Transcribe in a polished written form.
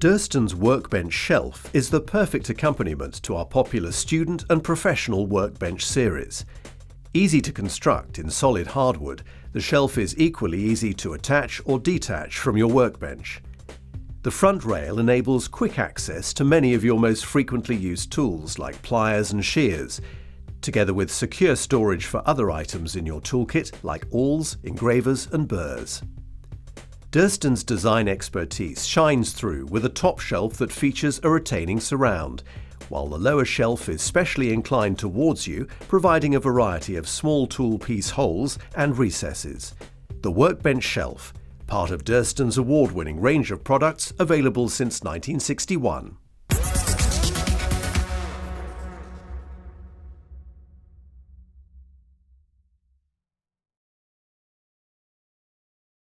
Durston's Workbench Shelf is the perfect accompaniment to our popular Student and Professional Workbench series. Easy to construct in solid hardwood, the shelf is equally easy to attach or detach from your workbench. The front rail enables quick access to many of your most frequently used tools like pliers and shears, together with secure storage for other items in your toolkit like awls, engravers and burs. Durston's design expertise shines through with a top shelf that features a retaining surround, while the lower shelf is specially inclined towards you, providing a variety of small tool piece holes and recesses. The Workbench Shelf, part of Durston's award-winning range of products available since 1961.